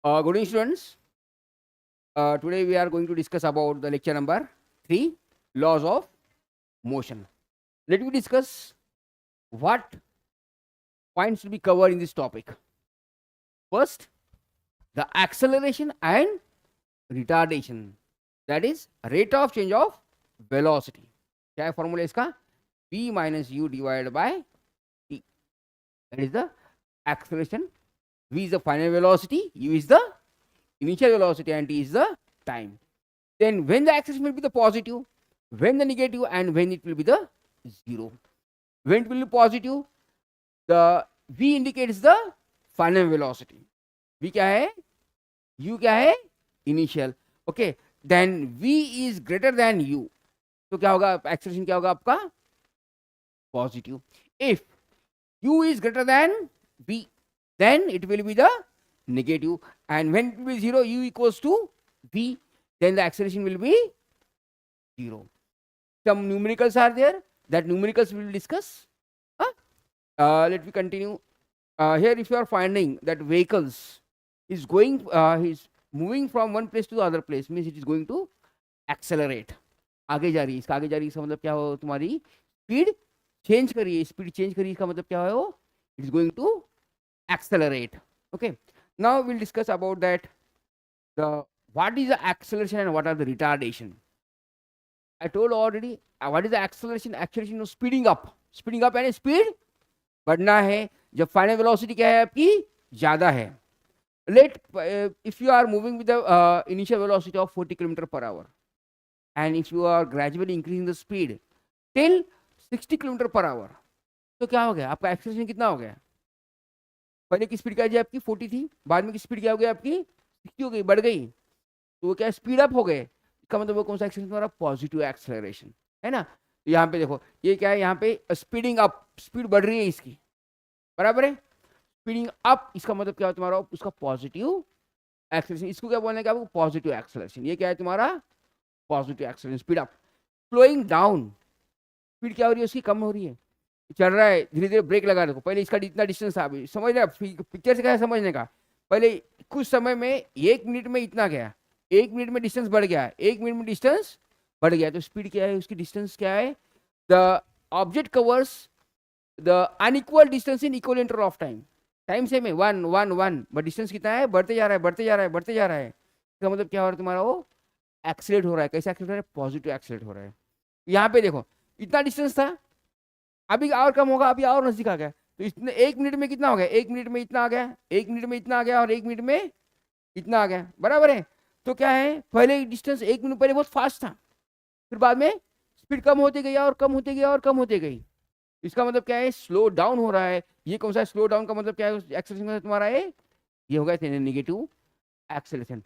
Good evening, students. Today we are going to discuss about the lecture number 3, laws of motion. Let me discuss what points to be covered in this topic. First, the acceleration and retardation, that is rate of change of velocity. क्या है formula इसका? V minus u divided by t. That is the acceleration. V is the final velocity, u is the initial velocity, and t is the time. Then when the acceleration will be the positive, when the negative, and when it will be the zero. When it will be positive, the v indicates the final velocity. v क्या है? u क्या है? Initial. Okay. Then v is greater than u. तो क्या होगा? Acceleration क्या होगा आपका? Positive. If u is greater than v, then it will be the negative. And when it will be zero, u equals to v, then the acceleration will be zero. Some numericals are there. That numericals we will discuss. Let me continue. Here, if you are finding that vehicles is going, is moving from one place to the other place, means it is going to accelerate. आगे जा रही है. इसका आगे जा रही है इसका मतलब क्या हो? तुम्हारी स्पीड चेंज कर रही है. स्पीड चेंज कर रही है इसका मतलब क्या हो? It is going to accelerate. Okay. Now we'll discuss about that. What is the acceleration and what are the retardation? I told already. What is the acceleration? Acceleration is speeding up. Speeding up यानी speed बढ़ना है. जब final velocity क्या है आपकी? ज्यादा है. If you are moving with the initial velocity of 40 km/h, and if you are gradually increasing the speed till 60 km/h, तो क्या हो गया? आपका एक्सेलरेशन कितना हो गया? पहले की स्पीड क्या जी आपकी 40 थी, बाद में की स्पीड क्या हो गई आपकी 60 हो गई, बढ़ गई. तो वो क्या स्पीड अप हो गए. इसका मतलब वो कौन सा एक्सेलरेशन तुम्हारा? पॉजिटिव एक्सेलरेशन है ना. तो यहाँ पे देखो ये क्या है, यहाँ पे स्पीडिंग अप, स्पीड बढ़ रही है इसकी, बराबर है. स्पीडिंग अप इसका मतलब क्या है तुम्हारा? उसका पॉजिटिव एक्सेलरेशन. इसको क्या बोलने का? Positive acceleration. ये क्या है तुम्हारा? Positive acceleration. Speed up. Slowing down, speed क्या हो रही है उसकी? कम हो रही है. चल रहा है धीरे धीरे, ब्रेक लगा देखो. पहले इसका इतना डिस्टेंस था, अभी समझ रहे, पिक्चर से क्या है समझने का. पहले कुछ समय में 1 मिनट में इतना गया, 1 मिनट में डिस्टेंस बढ़ गया, 1 मिनट में डिस्टेंस बढ़ गया. तो स्पीड क्या है उसकी? डिस्टेंस क्या है? The object covers the unequal distance in equal interval of time. Time same है 1 1 1, बट डिस्टेंस कितना है? बढ़ते जा रहा है, बढ़ते जा रहा है, बढ़ते जा रहा है. इसका मतलब क्या हो रहा है तुम्हारा? वो एक्सीलरेट हो रहा है. कैसे एक्सीलरेट हो रहा है? पॉजिटिव एक्सीलरेट हो रहा है. यहाँ पे देखो इतना डिस्टेंस था, अभी और कम होगा, अभी और नजदीक आ गया. तो इसने 1 मिनट में कितना हो गया? 1 मिनट में इतना आ गया, 1 मिनट में इतना आ गया, और 1 मिनट में इतना आ गया, बराबर है. तो क्या है, पहले डिस्टेंस 1 मिनट पहले बहुत फास्ट था, फिर बाद में स्पीड कम होती गई और कम होती गई और कम होती गई. इसका मतलब क्या है? स्लो डाउन हो रहा है. ये कौन सा स्लो डाउन का मतलब क्या है? एक्सेलरेशन तुम्हारा है ये होगा negative acceleration.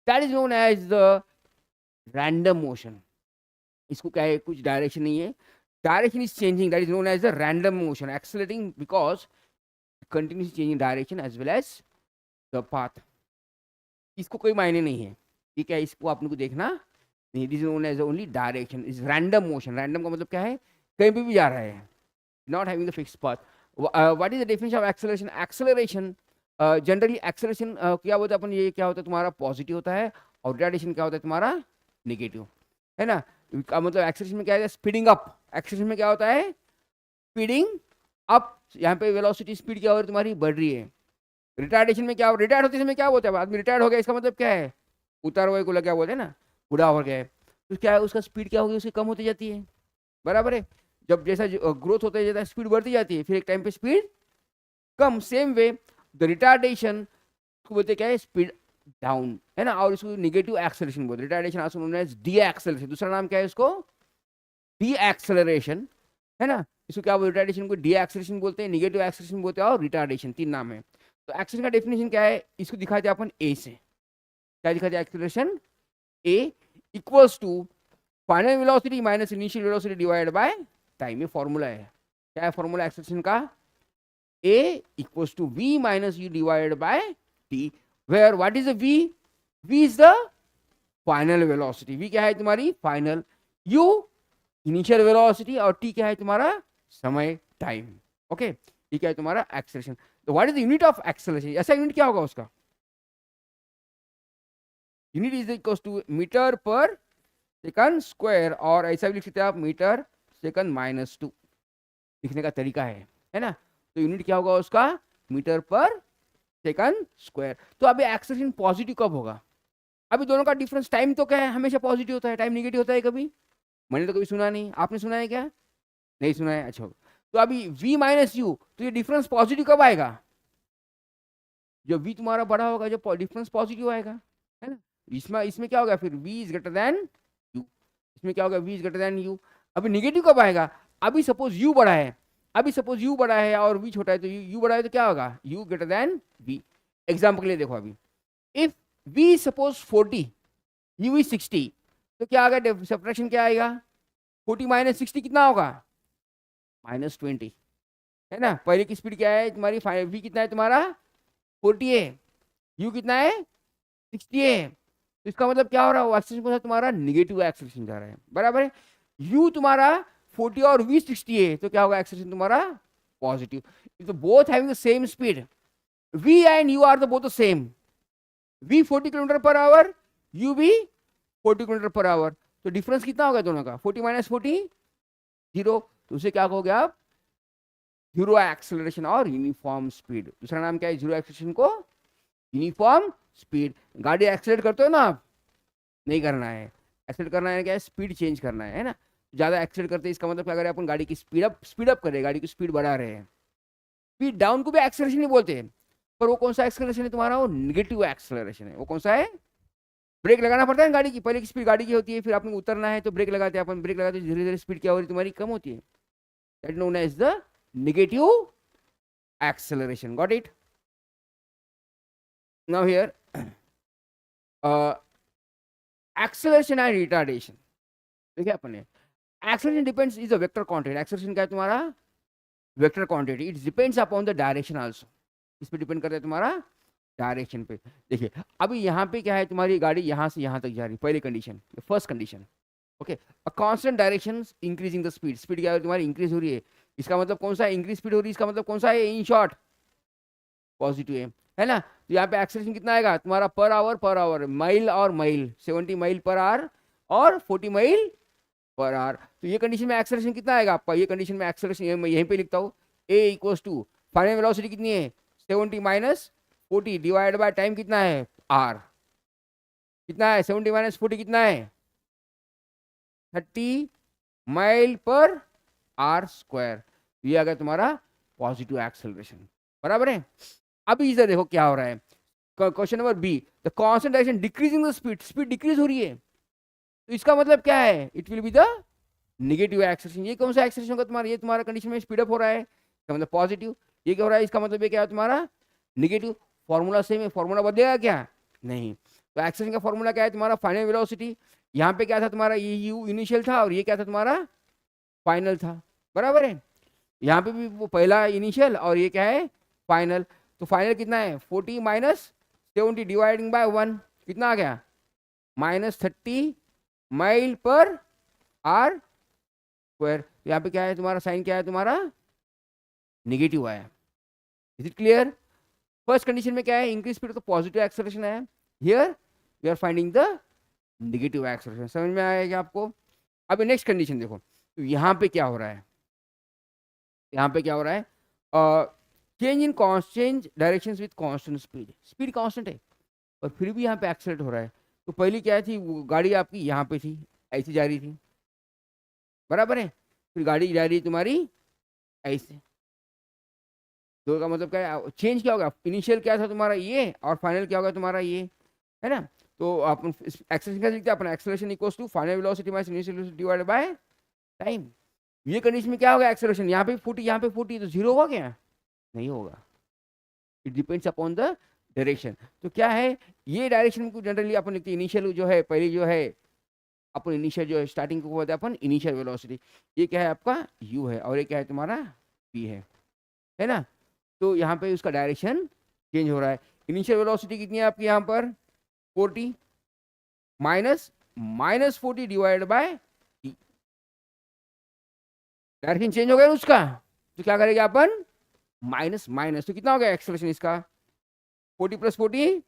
That is known as the random motion. इसको क्या है? कुछ डायरेक्शन नहीं है, direction is changing, that is known as the random motion, accelerating because continuously changing direction as well as the path. इसको कोई मायने नहीं है, ठीक है, इसको आपने को देखना नहीं. This is known as only direction, is random motion. Random का मतलब क्या है? कहीं भी जा रहा है, not having the fixed path. What is the definition of acceleration? Acceleration generally acceleration क्या होता है अपन, ये क्या होता है तुम्हारा? पॉजिटिव होता है. और रिटार्डेशन क्या होता है तुम्हारा? नेगेटिव, है ना. का मतलब एक्सेलरेशन में क्या है? Speeding up. एक्सेलरेशन में क्या होता है? Speeding up. यहाँ पे वेलोसिटी स्पीड क्या हो रही है तुम्हारी? बढ़ रही है. रिटार्डेशन में क्या? रिटायर्ड होते समय क्या होता है? आदमी रिटायर्ड हो गया, इसका मतलब क्या है? उतार हुए को क्या बोलते हैं ना, बूढ़ा हो गया. तो क्या है उसका स्पीड क्या होगी? उसकी कम होती जाती है, बराबर है. जब जैसा ग्रोथ होता है स्पीड बढ़ती जाती है, फिर एक टाइम पे speed come. Same way the retardation बोलते क्या है? स्पीड डाउन, है ना. और इसको नेगेटिव एक्सेलरेशन बोलते हैं. Retardation also known as D acceleration. दूसरा नाम क्या है इसको? डी एक्सेलरेशन, है ना. इसको क्या बोलते हैं? रिटार्डेशन को डी एक्सेलरेशन बोलते हैं, नेगेटिव एक्सेलरेशन बोलते हैं, और रिटार्डेशन. 3 नाम है. तो एक्सेलरेशन का डेफिनेशन क्या है? इसको दिखाते हैं अपन ए से. क्या दिखाते हैं? Acceleration A equals to final velocity minus initial velocity divided by time. ये फॉर्मूला है. क्या है फॉर्मूला एक्सेलरेशन का? A equals to V minus you divided by T, where what is the V? V is the final velocity. V क्या है तुम्हारी? Final. U initial velocity, और T क्या है तुम्हारा? समय, टाइम. ओके, ये क्या है तुम्हारा? एक्सेलरेशन. तो what is the unit of acceleration? ऐसा यूनिट क्या होगा उसका? Unit is equal to metre per second square, और ऐसा भी लिख सकते हैं आप मीटर सेकंड -2, लिखने का तरीका है ना। तो यूनिट क्या होगा उसका, मीटर पर सेकंड स्क्वायर। तो अभी एक्सेलरेशन पॉजिटिव कब होगा, अभी दोनों का डिफरेंस टाइम तो क्या है, हमेशा पॉजिटिव होता है, टाइम नेगेटिव होता है कभी, मैंने तो कभी सुना नहीं, आपने सुना है क्या, नहीं सुना है, अच्छा। तो अभी v माइनस यू, तो ये डिफरेंस पॉजिटिव कब आएगा, जो v तुम्हारा बड़ा होगा, जो डिफरेंस पॉजिटिव आएगा, है ना। इसमें इसमें क्या होगा फिर, v is greater than u, इसमें क्या होगा, v is greater than u। अभी नेगेटिव कब आएगा, अभी सपोज u बड़ा है, अभी सपोज u बड़ा है और v छोटा है, तो u बड़ा है तो क्या होगा, u greater than v। Example के लिए देखो, अभी if v suppose 40, u is 60, तो क्या आएगा, सब्ट्रैक्शन क्या आएगा, 40 माइनस 60 कितना होगा, -20, है ना। पहले की स्पीड क्या है तुम्हारी, v कितना है तुम्हारा 40 है, u कितना है 60 है, तो इसका मतलब क्या हो रहा है, एक्सेलरेशन तुम्हारा निगेटिव एक्सेलरेशन जा रहा है, बराबर है। u तुम्हारा 40 और v 60 है, तो क्या होगा, एक्सेलरेशन तुम्हारा पॉजिटिव। तो both having the same speed, v and u are the both the same, v 40 kilometre per hour, u भी 40 किलोमीटर पर आवर, तो डिफरेंस कितना होगा दोनों का, 40 माइनस 40 0, तो उसे क्या कहोगे आप, जीरो एक्सेलरेशन और यूनिफॉर्म स्पीड। दूसरा नाम क्या है जीरो एक्सेलरेशन को, यूनिफॉर्म स्पीड। गाड़ी एक्सेलरेट करते हो ना आप, नहीं करना है, एक्सेलरेट करना है क्या है, स्पीड चेंज करना है ना। ज़्यादा एक्सेलरेट करते हैं इसका मतलब क्या करें, अपन गाड़ी की स्पीड अप करें, गाड़ी की स्पीड बढ़ा रहे हैं। स्पीड डाउन को भी एक्सेलरेशन ही बोलते हैं, पर वो कौन सा एक्सेलरेशन है तुम्हारा, वो निगेटिव एक्सेलरेशन है। वो कौन सा है, ब्रेक लगाना पड़ता है गाड़ी की, पहले की स्पीड गाड़ी की होती है, फिर आपने उतरना है तो ब्रेक लगाते हैं अपन, ब्रेक लगाते धीरे धीरे स्पीड क्या हो रही है तुम्हारी, कम होती है, that known as the negative acceleration. Got it? Now here uh, acceleration and retardation, देखिए अपन ने acceleration depends is a vector quantity, acceleration क्या है तुम्हारा, vector quantity, it depends upon the direction also, इस पे डिपेंड करता है तुम्हारा डायरेक्शन पे। देखिए अभी यहाँ पे क्या है, तुम्हारी गाड़ी यहाँ से यहाँ तक जा रही है, पहली condition, first condition, okay, a constant direction increasing the speed, speed क्या है तुम्हारी इंक्रीज हो रही है, इसका मतलब कौन सा है, इंक्रीज स्पीड हो रही है, इसका मतलब कौन सा है, इन शॉर्ट पॉजिटिव है ना। तो यहाँ पे एक्सेलरेशन कितना आएगा तुम्हारा, पर आवर, माइल और माइल, 70 माइल पर आवर और 40 माइल पर आवर। तो ये कंडीशन में एक्सेलरेशन कितना आएगा आपका, ये कंडीशन में एक्सेलरेशन मैं यहीं पे लिखता हूँ, ए इक्वल्स टू फाइनल वेलोसिटी कितनी है 70 माइनस 40 डिवाइड बाय टाइम कितना है आर, कितना है 70 माइनस 40 कितना है 30 माइल पर आर स्क्वायर, ये आ गया तुम्हारा पॉजिटिव एक्सेलरेशन, बराबर है। अभी इधर देखो क्या हो रहा है, question number b, the constant direction decreasing the speed, speed decrease हो रही है, तो इसका मतलब क्या है, it will be the negative acceleration. ये कौन सा एक्सेलरेशन होगा तुम्हारा, ये तुम्हारा कंडीशन में स्पीड अप हो रहा है, इसका मतलब पॉजिटिव, ये क्या हो रहा है, इसका मतलब ये क्या है तुम्हारा नेगेटिव। फॉर्मूला सेम है, फॉर्मूला बदलेगा क्या, नहीं। तो एक्सेलरेशन का फॉर्मूला क्या है तुम्हारा, फाइनल वेलोसिटी, यहाँ पे क्या था तुम्हारा, ये यू इनिशियल था और ये क्या था तुम्हारा फाइनल था, बराबर है। यहाँ पे भी वो पहला इनिशियल और ये क्या है फाइनल, तो फाइनल कितना है 40 माइनस 70 डिवाइडिंग बाय 1 कितना आ गया -30 माइल पर आर स्क्वायर। यहाँ पे क्या है तुम्हारा साइन, क्या है तुम्हारा नेगेटिव आया, is it clear. First condition में क्या है, इंक्रीज स्पीड तो पॉजिटिव एक्सेलरेशन है, here we are finding the negative acceleration, समझ में आएगा आपको। अभी नेक्स्ट कंडीशन देखो, तो यहाँ पे क्या हो रहा है, यहाँ पे क्या हो रहा है, change in change direction with constant speed, speed constant है और फिर भी यहाँ पे एक्सेलरेट हो रहा है। तो पहली क्या थी, वो गाड़ी आपकी यहाँ पे थी, ऐसी जा रही थी, बराबर है, फिर गाड़ी जा रही है तुम्हारी ऐसे, तो का मतलब क्या है, चेंज क्या होगा, इनिशियल क्या था तुम्हारा ये और फाइनल क्या होगा तुम्हारा ये, है ना। तो अपन एक्सेलरेशन क्या लिखते हैं, अपना acceleration equals to final velocity minus initial velocity divided by time. ये कंडीशन में क्या होगा, एक्सेलरेशन यहाँ पे 40 यहाँ पे 40, तो जीरो होगा क्या, नहीं होगा, it depends upon the direction. तो क्या है, ये डायरेक्शन को जनरली अपन लिखते हैं इनिशियल जो है, पहले जो है अपन इनिशियल जो है स्टार्टिंग को बोलते हैं अपन इनिशियल वेलोसिटी, ये क्या है आपका u है और ये क्या है तुम्हारा v है ना। तो यहाँ पे उसका डायरेक्शन चेंज हो रहा है, इनिशियल वेलोसिटी कितनी है आपकी यहाँ पर 40 minus 40 divide by t, direction change हो गया उसका, तो क्या करेगा अपन माइनस माइनस, तो कितना हो गया एक्सेलरेशन इसका 40 + 40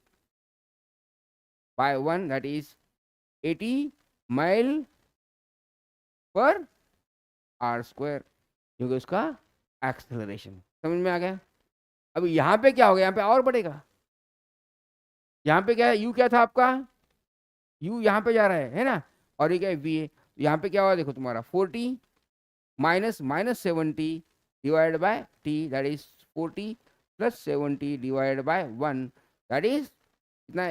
by 1, that is 80 mile per hour square, क्योंकि उसका एक्सेलरेशन। समझ में आ गया? अब यहाँ पे क्या हो गया, यहाँ पे और बढ़ेगा। यहाँ पे क्या है, यू क्या था आपका, यू यहाँ पे जा रहा है ना, और ये क्या है, वी है। यहाँ पे क्या हुआ देखो तुम्हारा 40 minus minus 70 divide by t, that is 40 plus 70 divide by 1, that is कितना,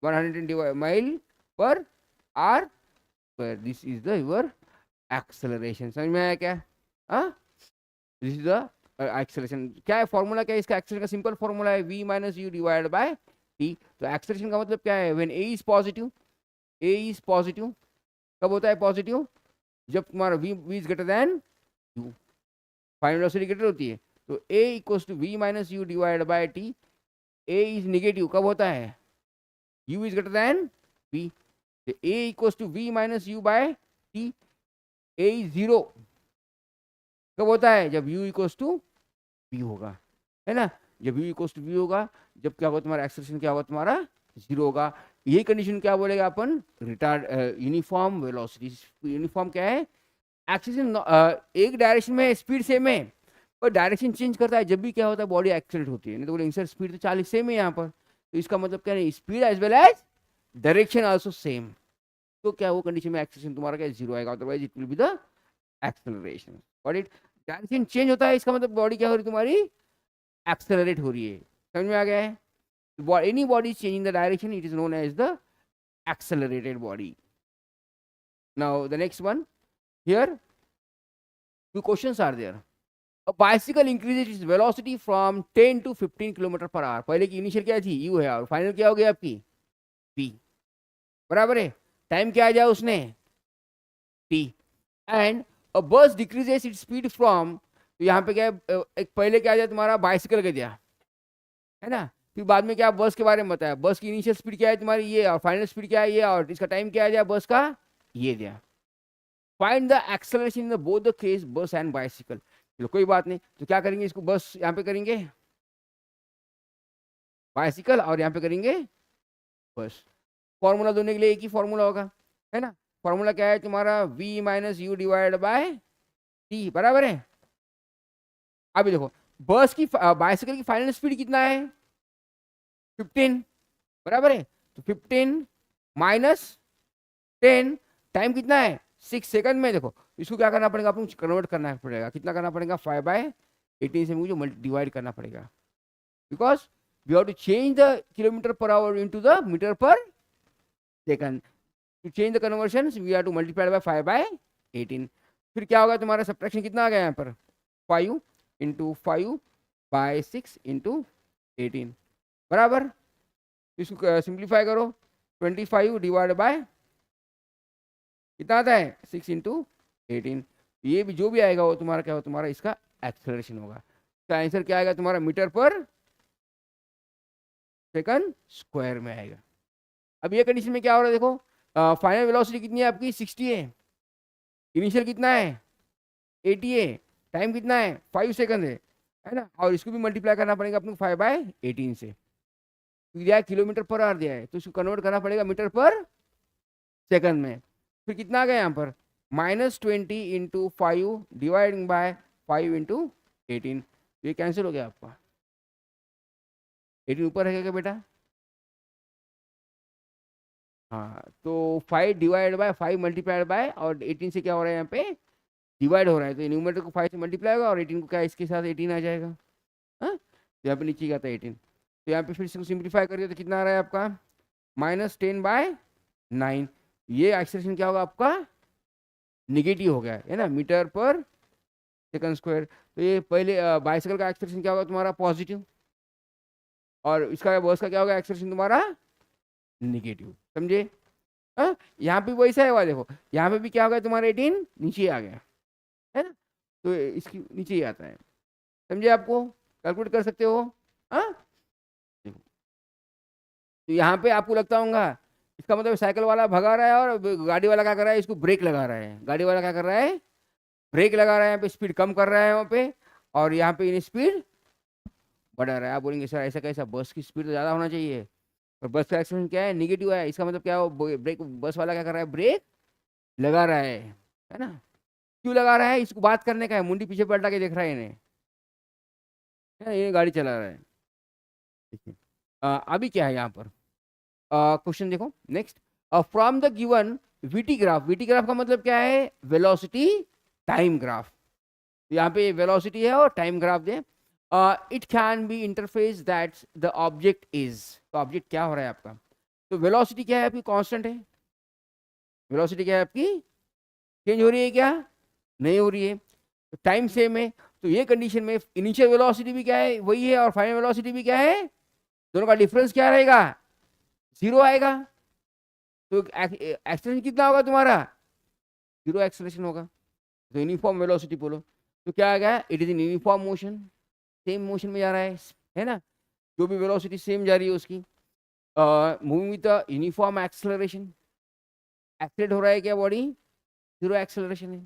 110 mile per hour square. This is the your acceleration. समझ में आया क्या? हाँ, दिस इज द एक्सेलरेशन। क्या है फॉर्मूला, क्या है इसका एक्सेलरेशन का? सिंपल फॉर्मूला है v minus you divide by t. तो एक्सेलरेशन का मतलब क्या है, when a is positive, a is positive, कब होता है पॉजिटिव, जब तुम्हारा v is greater than u, final velocity greater होती है। तो a equals to v minus you divide by t. a is negative कब होता है, u is greater than v। a equals to v minus you by t. a is zero कब होता है, जब u इक्वल्स टू v होगा, है ना। जब u इक्वल्स टू v होगा, जब क्या होगा तुम्हारा एक्सेलरेशन क्या होगा तुम्हारा, जीरो होगा। यही कंडीशन क्या बोलेगा अपन, रिटार्ड यूनिफॉर्म वेलोसिटी। यूनिफॉर्म क्या है, एक्सेलरेशन एक डायरेक्शन में स्पीड सेम है, पर डायरेक्शन चेंज करता है जब भी क्या होता है, बॉडी एक्सेलरेट होती है। नहीं तो बोले सर स्पीड तो 40 सेम है यहाँ पर, तो इसका मतलब क्या है, speed as well as direction also same. तो क्या वो कंडीशन में एक्सेलरेशन तुम्हारा क्या जीरो आएगा, otherwise it will be the acceleration. Got it? Direction change होता है, इसका मतलब बॉडी क्या हो रही है तुम्हारी, एक्सेलरेट हो रही है। समझ में आ गया है? Any body changing the direction, it is known as the accelerated body. Now the next one, here two questions are there. A bicycle increases its velocity from 10 to 15 kilometre per our. पहले की initial क्या थी, u है, और final क्या हो गया आपकी v, बराबर है। टाइम क्या आ जाए उसने, t। एंड अ बस डिक्रीजेस इट्स स्पीड फ्रॉम, तो यहाँ पे क्या है, एक पहले क्या आ जाए तुम्हारा बाइसिकल का दिया है ना, फिर बाद में क्या बस के बारे में बताया, बस की इनिशियल स्पीड क्या है तुम्हारी ये, और फाइनल स्पीड क्या है ये, और इसका टाइम क्या आ जाए बस का ये दिया। Find the acceleration in the both the case बस एंड बाइसिकल। चलो कोई बात नहीं, तो क्या करेंगे इसको, बस यहाँ पे करेंगे बाइसिकल, और यहाँ पे करेंगे बस। फॉर्मूला दोनों के लिए एक ही फॉर्मूला होगा, है ना। फॉर्मूला क्या है तुम्हारा, v minus you divide by t, बराबर है। अभी देखो बस की बाइसिकल की फाइनल स्पीड कितना है, 15, बराबर है। तो 15 माइनस 10, टाइम कितना है 6 सेकंड में। देखो इसको क्या करना पड़ेगा, आपको कन्वर्ट करना पड़ेगा, कितना करना पड़ेगा, 5/18 से मुझे डिवाइड करना पड़ेगा, because we have to change the kilometre per hour into the metre per second. To change the conversion we have to multiply by 5/18। फिर क्या होगा तुम्हारा सब्ट्रैक्शन कितना आ गया यहाँ पर, 5 इंटू 5/6 इंटू 18, बराबर। इसको सिंप्लीफाई करो, 25 डिवाइड बाय कितना आता है, 6 इंटू 18। ये भी जो भी आएगा वो तुम्हारा क्या होगा, तुम्हारा इसका एक्सेलरेशन होगा। इसका आंसर क्या आएगा तुम्हारा, मीटर पर सेकंड स्क्वायर में आएगा। अब ये कंडीशन में क्या हो रहा है देखो, फाइनल वेलोसिटी कितनी है आपकी, 60 है, इनिशियल कितना है 80 है, टाइम कितना है 5 सेकंड है ना, और इसको भी मल्टीप्लाई करना पड़ेगा अपने 5/18 से। दिया है किलोमीटर पर आवर दिया है, तो इसको कन्वर्ट करना पड़ेगा मीटर पर सेकंड में। फिर कितना आ गया यहाँ पर, -20 इंटू 5 डिवाइडिंग बाय 5 इंटू 18। ये कैंसिल हो गया आपका, 18 ऊपर है क्या बेटा, हाँ। तो 5 डिवाइड बाय 5 मल्टीप्लाइड बाय, और 18 से क्या हो रहा है यहाँ पे डिवाइड हो रहा है, तो न्यूमरेटर को 5 से मल्टीप्लाई होगा, और 18 को क्या इसके साथ 18 आ जाएगा, हाँ। तो यहाँ पे नीचे आता है 18, तो यहाँ पे फिर से सिंप्लीफाई करिए तो कितना आ रहा है आपका, -10/9। ये एक्सेलरेशन क्या होगा आपका, निगेटिव हो गया है ना, मीटर पर सेकंड स्क्वायर। तो ये पहले बाइसिकल का एक्सेलरेशन क्या होगा तुम्हारा, पॉजिटिव, और इसका बस का क्या होगा एक्सेलरेशन तुम्हारा, निगेटिव। समझे? हाँ, यहाँ पे वैसा है, हुआ देखो यहाँ पे भी क्या होगा तुम्हारा 18 नीचे आ गया है ना, तो इसकी नीचे ही आता है। समझे? आपको कैलकुलेट कर सकते हो, हाँ। देखो तो यहाँ पे आपको लगता होगा, इसका मतलब साइकिल वाला भगा रहा है और गाड़ी वाला क्या कर रहा है, इसको ब्रेक लगा रहा है। गाड़ी वाला क्या कर रहा है, ब्रेक लगा रहा है, यहाँ पे स्पीड कम कर रहा है वहाँ पे, और यहाँ पे इन स्पीड बढ़ा रहा है। आप बोलेंगे सर ऐसा कैसा, बस की स्पीड तो ज़्यादा होना चाहिए, और बस का एक्सेलरेशन क्या है, निगेटिव है। इसका मतलब क्या है, ब्रेक, बस वाला क्या कर रहा है, ब्रेक लगा रहा है ना। क्यों लगा रहा है, इसको बात करने का है, मुंडी पीछे पलटा के देख रहा है इन्हें, है ना, ये गाड़ी चला रहा है। देखिए अभी क्या है यहाँ पर, क्वेश्चन देखो next. From the given VT graph, VT graph का मतलब क्या है, वेलोसिटी टाइम ग्राफ। यहाँ पे वेलोसिटी है और time graph they. It can be interface that the object is, तो ऑब्जेक्ट क्या हो रहा है आपका, तो वेलोसिटी क्या है आपकी, कांस्टेंट है। वेलोसिटी क्या है आपकी, चेंज हो रही है क्या, नहीं हो रही है। तो टाइम सेम है, तो ये कंडीशन में इनिशियल वेलोसिटी भी क्या है, वही है, और फाइनल वेलोसिटी भी क्या है, दोनों का डिफरेंस क्या रहेगा, जीरो आएगा। तो एक्सेलरेशन कितना होगा तुम्हारा, जीरो एक्सेलरेशन होगा। तो यूनिफॉर्म वेलोसिटी बोलो, तो क्या आ गया, it is in uniform motion, same motion में जा रहा है ना, जो भी वेलोसिटी सेम जा रही है उसकी। Moving with the uniform acceleration, accelerate हो रहा है क्या बॉडी, जीरो एक्सेलरेशन है।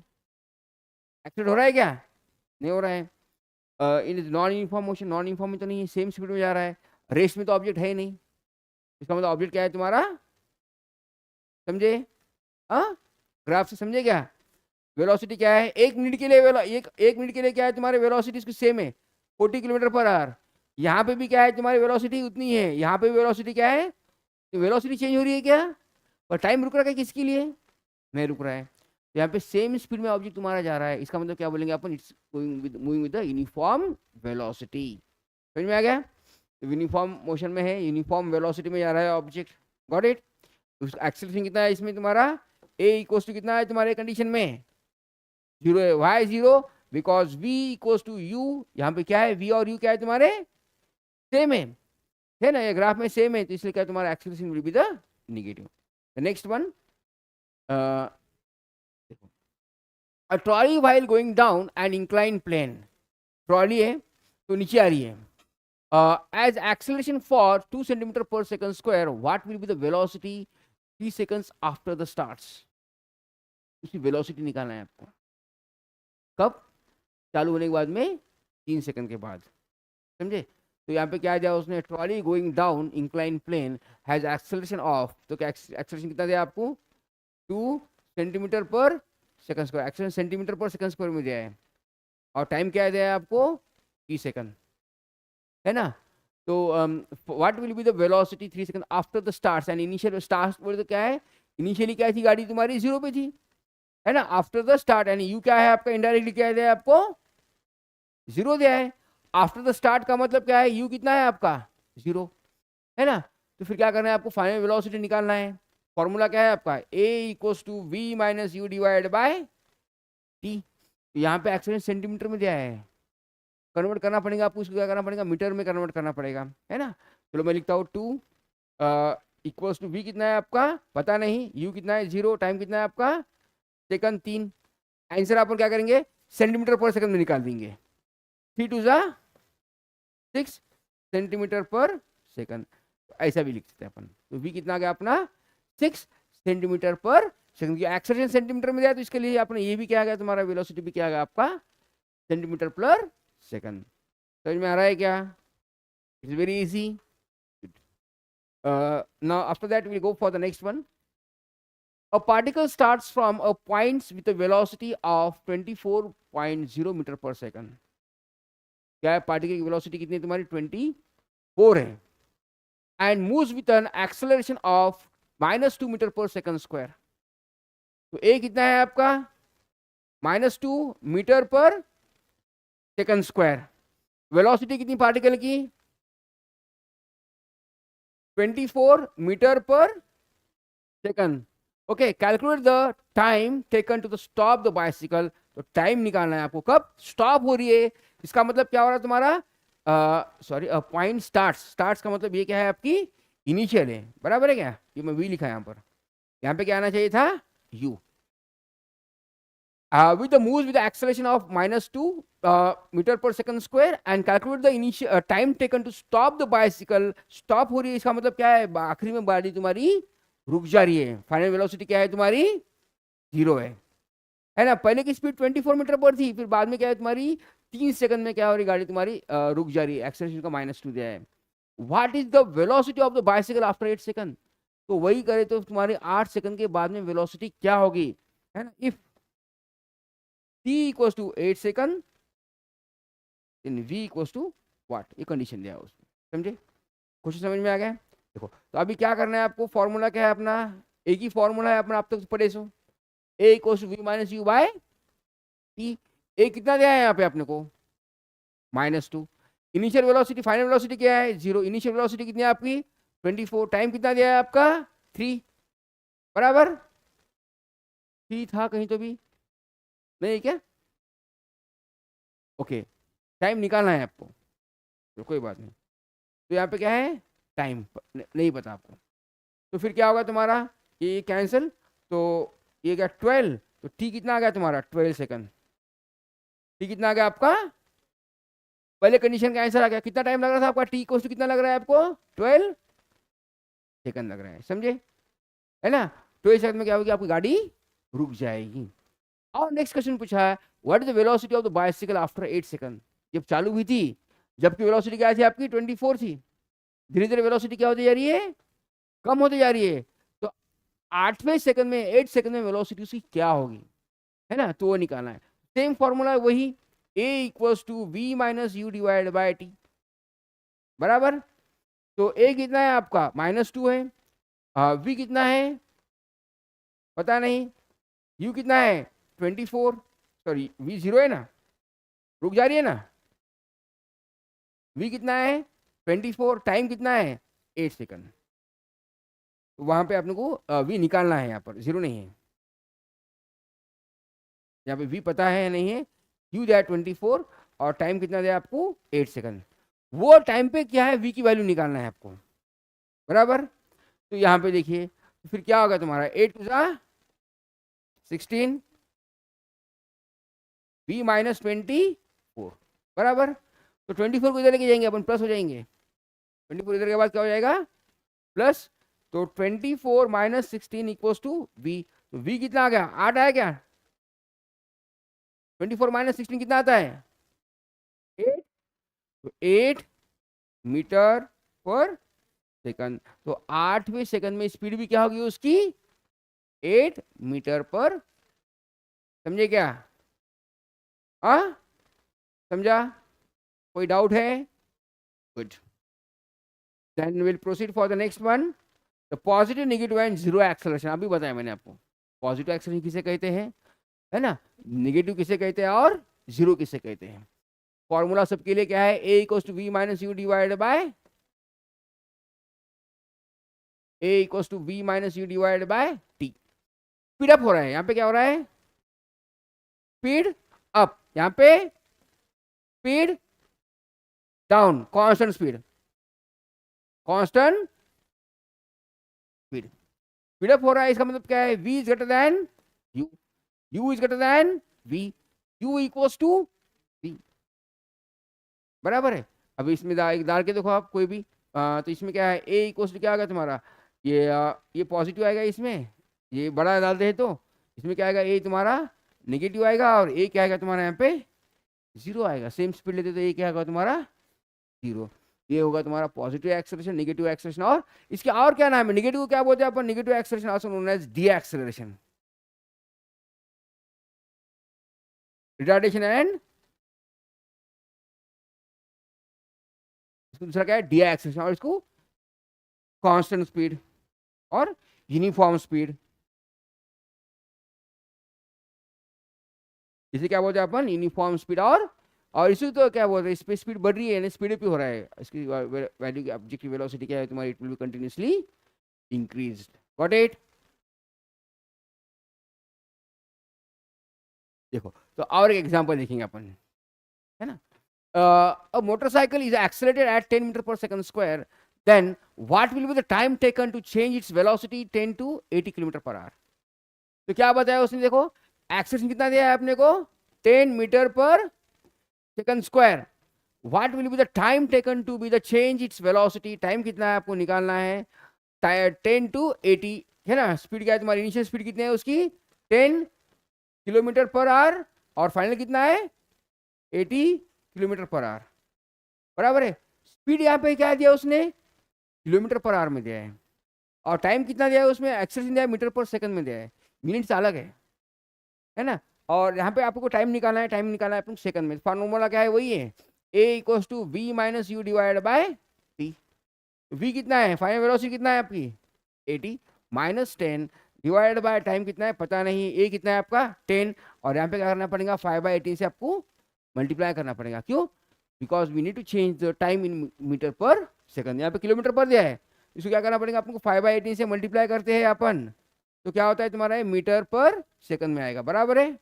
एक्सेलरेट हो रहा है क्या, नहीं हो रहा है। In non uniform motion, non uniform में तो नहीं है, सेम स्पीड में जा रहा है। रेस में तो ऑब्जेक्ट है ही नहीं, इसका मतलब ऑब्जेक्ट क्या है तुम्हारा, समझे, हाँ, ग्राफ से समझे क्या। वेलोसिटी क्या है, एक मिनट के लिए एक मिनट के लिए क्या है तुम्हारे वेलोसिटी इसकी सेम है 40 किलोमीटर पर आवर। यहाँ पे भी क्या है तुम्हारी वेलोसिटी उतनी है, यहाँ पे वेलोसिटी क्या है, तो वेलोसिटी चेंज हो रही है क्या, पर टाइम रुक रहा है किसके लिए, नहीं रुक रहा है। तो यहाँ पे सेम स्पीड में ऑब्जेक्ट तुम्हारा जा रहा है, इसका मतलब क्या बोलेंगे अपन, it's moving with the uniform velocity. समझ में आ गया, तो यूनिफॉर्म मोशन में है, यूनिफॉर्म वेलोसिटी में जा रहा है ऑब्जेक्ट, गॉट इट। एक्सेलरेशन कितना है इसमें तुम्हारा, ए इक्वल्स टू कितना है तुम्हारे कंडीशन में, जीरो है। Why zero, because v equals to u, यहाँ पे क्या है, वी और यू क्या है तुम्हारे सेम है ना, ये ग्राफ में सेम है, तो इसलिए क्या तुम्हारा acceleration will be the negative. Next one, a trolley while going down an incline plane, trolley है तो नीचे आ रही है, as acceleration for 2 centimeter per second square, what will be the velocity 3 seconds after the starts। उसकी velocity निकालना है आपको, कब, चालू होने के बाद में 3 सेकंड के बाद, समझे। तो यहाँ पे क्या दिया उसने, trolley going down incline plane has acceleration of, तो क्या एक्सेलरेशन कितना दिया आपको, 2 centimetre per second square, acceleration centimetre per second square में दिया है, और टाइम क्या दिया है आपको 30 सेकंड, है ना। तो what will be the velocity 3 second after the starts, and initial start बोले तो क्या है, इनिशियली क्या थी गाड़ी तुम्हारी, जीरो पे थी, है ना। After the start, and you क्या है आपका, इनडायरेक्टली क्या दिया है आपको, जीरो दिया है। आफ्टर द स्टार्ट का मतलब क्या है, यू कितना है आपका, जीरो, है ना। तो फिर क्या करना है आपको, फाइनल वेलोसिटी निकालना है। फॉर्मूला क्या है आपका, A equals to V minus you divide by T. यहाँ पे एक्सेलरेशन सेंटीमीटर में दिया है, कन्वर्ट करना पड़ेगा आपको, इसको क्या करना पड़ेगा, मीटर में कन्वर्ट करना पड़ेगा, है ना। चलो मैं लिखता हूँ 2 इक्वल्स टू वी कितना है आपका पता नहीं, यू कितना है जीरो, टाइम कितना है आपका सेकंड 3। आंसर अपन क्या करेंगे, सेंटीमीटर पर सेकंड में निकाल देंगे, 3 टू जा 6 सेंटीमीटर पर सेकंड, ऐसा भी लिख सकते हैं अपन। तो वी कितना आ गया अपना 6 सेंटीमीटर पर सेकंड, की एक्सेलरेशन सेंटीमीटर में दिया, तो इसके लिए अपने ये भी क्या आ गया तुम्हारा, वेलोसिटी भी क्या आ गया आपका सेंटीमीटर पर सेकंड। समझ में आ रहा है क्या, it's very easy. Now after that we go for the next one. A particle starts from a point with a velocity of 24.0 metre per second. क्या है, पार्टिकल की वेलोसिटी कितनी है तुम्हारी 24 है, and moves with an acceleration of -2 metre per second square. तो a कितना है आपका -2 metre per second square. Velocity कितनी पार्टिकल की 24 metre per second. Okay, calculate the time taken to stop the bicycle. तो टाइम निकालना है आपको, कब स्टॉप हो रही है, इसका मतलब क्या हो रहा है तुम्हारा, सॉरी पॉइंट स्टार्ट्स का मतलब ये क्या है आपकी इनिशियल है, बराबर है क्या, ये मैं वी लिखा है यहाँ पे क्या आना चाहिए था you. with the moves with the acceleration of -2 meter per second square and calculate the initial time taken to stop the bicycle। stop हो रही है, इसका मतलब क्या है, आखिरी में गाड़ी तुम्हारी रुक जा रही है, फाइनल वेलोसिटी क्या है तुम्हारी जीरो है ना। पहले की स्पीड 24 मीटर पर थी, फिर बाद में क्या है तुम्हारी 3 सेकंड में क्या हो रही गाड़ी तुम्हारी रुक जा रही है, एक्सेलरेशन का -2 दिया है। What is the velocity of the bicycle after 8 second, तो वही करे तो तुम्हारे 8 सेकंड के बाद में वेलोसिटी क्या होगी, है ना। If t equals to 8 second in v equals to what, ये कंडीशन दिया है उसमें, समझे, क्वेश्चन समझ में आ गया। देखो तो अभी क्या करना है आपको, फॉर्मूला क्या है अपना, एक ही फॉर्मूला है अपना, आप तक पढ़े so, a equals to v minus you by T. A कितना दिया है यहाँ पे अपने को, -2। इनिशियल वेलोसिटी, फाइनल वेलोसिटी क्या है 0। इनिशियल वेलोसिटी कितनी है आपकी 24। टाइम कितना दिया है आपका 3, बराबर 3 था कहीं तो भी नहीं क्या, ओके। टाइम निकालना है आपको, तो कोई बात नहीं, तो यहाँ पे क्या है टाइम नहीं पता आपको, तो फिर क्या होगा तुम्हारा, ये कैंसिल, तो ये क्या 12, तो टी कितना आ गया तुम्हारा 12 सेकंड। टी कितना आ गया आपका, पहले कंडीशन का आंसर आ गया, कितना टाइम लग रहा था आपका, टी कोस कितना लग रहा है आपको 12 सेकंड लग रहा है, समझे, है ना। 12 सेकंड में क्या होगी, आपकी गाड़ी रुक जाएगी। और नेक्स्ट क्वेश्चन पूछा है, what is the velocity of the bicycle after 8 second, जब चालू हुई थी, जबकि वेलोसिटी क्या थी आपकी 24 थी, धीरे धीरे वेलोसिटी क्या होती जा रही है, कम होती जा रही है, तो 8वें सेकंड में 8 सेकंड में वेलोसिटी उसकी क्या होगी, है ना, तो वो निकालना है। सेम फॉर्मूला है वही, a equals to v minus you divide by t, बराबर। तो a कितना है आपका -2 है, v कितना है पता नहीं, u कितना है 24, सॉरी v 0 है ना, रुक जा रही है ना, v कितना है 24, टाइम कितना है 8 सेकंड, तो वहां पे आपने को v निकालना है, यहाँ पर 0 नहीं है, यहाँ पे v पता है नहीं है, u दिया 24 और टाइम कितना दिया आपको 8 सेकंड, वो टाइम पे क्या है v की वैल्यू निकालना है आपको, बराबर। तो यहाँ पे देखिए, तो फिर क्या होगा तुम्हारा 8 टू 16 v माइनस 24, बराबर। तो 24 को इधर लेके जाएंगे अपन, प्लस हो जाएंगे, 24 इधर के बाद क्या हो जाएगा प्लस, तो 24 माइनस 16 इक्वल्स टू v, तो v कितना आ गया 8 आया क्या, 24 माइनस 16 कितना आता है 8, तो 8 मीटर पर सेकंड, तो 8वें सेकंड में स्पीड भी क्या होगी उसकी 8 मीटर पर, समझे क्या, हाँ समझा, कोई डाउट है, good, then will proceed for the next one, the positive negative and zero acceleration. अभी बताया मैंने आपको, पॉजिटिव एक्सेलरेशन किसे कहते हैं, है ना, नेगेटिव किसे कहते हैं और जीरो किसे कहते हैं। फॉर्मूला सबके लिए क्या है, a equals to v minus you divide by, a equals to v minus you divide by t। Speed up हो रहा है, यहाँ पे क्या हो रहा है स्पीड अप, यहाँ पे speed down, constant speed, constant speed, speed up हो रहा है, इसका मतलब क्या है v is greater than u, u is greater than v, u equals to v, बराबर है। अभी इसमें डाल के देखो आप कोई भी, तो इसमें क्या है a इक्वल्स टू क्या आएगा तुम्हारा, ये पॉजिटिव आएगा, इसमें ये बड़ा डालते हैं तो इसमें क्या आएगा a तुम्हारा नेगेटिव आएगा, और a क्या आएगा तुम्हारा यहाँ पे 0 आएगा, सेम स्पीड लेते तो a क्या आएगा तुम्हारा 0, ये होगा तुम्हारा पॉजिटिव एक्सेलरेशन, नेगेटिव एक्सेलरेशन। और इसके और क्या नाम है, नेगेटिव को क्या बोलते हैं अपन, negative acceleration also known as D acceleration, retardation and, दूसरा क्या है डी एक्सेलरेशन, और इसको कांस्टेंट स्पीड और यूनिफॉर्म स्पीड, इसे क्या बोलते हैं अपन यूनिफॉर्म स्पीड। और इसी तो क्या बोलते हैं, इस पे स्पीड बढ़ रही है, स्पीड पे हो रहा है, इसकी वैल्यू की ऑब्जेक्टिव वेलोसिटी क्या है तुम्हारी, it will B continuously increased, got it. देखो तो और एक एग्जांपल देखेंगे अपन, है ना, a motorcycle is accelerated at 10 meter per second square, then what will be the time taken to change its velocity 10 to 80 kilometre per our. तो क्या बताया उसने, देखो एक्सेलरेशन कितना दिया है अपने को 10 metre per second square, what will be the time taken to be the change its velocity, time कितना है आपको निकालना है 10 to 80, है ना। स्पीड क्या है तुम्हारी, इनिशियल स्पीड कितनी है उसकी 10 किलोमीटर पर आवर, और फाइनल कितना है 80 किलोमीटर पर आवर, बराबर है। स्पीड यहाँ पे क्या दिया उसने, किलोमीटर पर आवर में दिया है, और टाइम कितना दिया है उसमें, एक्सेलरेशन दिया है मीटर पर सेकंड में दिया है, मिनट्स अलग है ना। और यहाँ पे आपको टाइम निकालना है, टाइम निकालना है अपन सेकंड में, फॉर्मूला क्या है, वही है A equals to V minus you divide by T. V कितना है, फाइनल वेलोसिटी कितना है आपकी 80 माइनस 10 डिवाइड बाय टाइम कितना है पता नहीं, ए कितना है आपका 10, और यहाँ पे क्या करना पड़ेगा 5/18 से आपको मल्टीप्लाई करना पड़ेगा, क्यों, because we need to change the time in metre per second, यहाँ पे किलोमीटर पर दिया है, इसको क्या करना पड़ेगा आपको 5/18 से मल्टीप्लाई करते हैं अपन, तो क्या होता है तुम्हारा मीटर पर सेकंड में आएगा, बराबर है।